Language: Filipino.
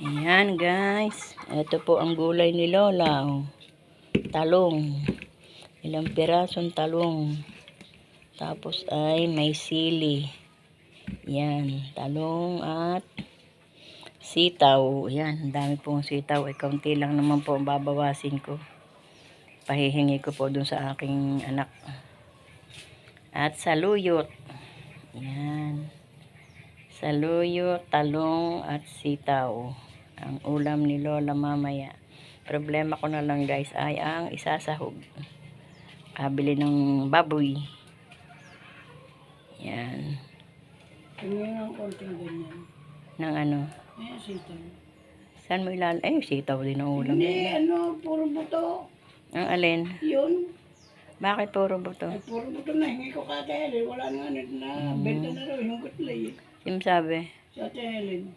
Ayan guys. Ito po ang gulay ni Lola. Oh. Talong. Ilang pirasong talong. Tapos ay may sili. Yan. Talong at sitaw. Yan. Ang dami pong sitaw. Ay kaunti lang naman po ang babawasin ko. Pahihingi ko po dun sa aking anak. At saluyot. Yan. Saluyot, talong at sitaw. Ang ulam ni Lola mamaya. Problema ko na lang guys ay ang isasahog. Kabili ng baboy. Yan. Tingnan ang konting ganyan. Ng ano? Eh, sitaw. Saan mo ilal? Eh, sitaw din ang ulam. Hindi, puro buto. Ang alin? Yun. Bakit puro buto? Ay, puro buto na. Hingi ko ka Ate Helen. Wala na nga na benta na raw yung kutlay. Sim sabi? Sa Ate Helen.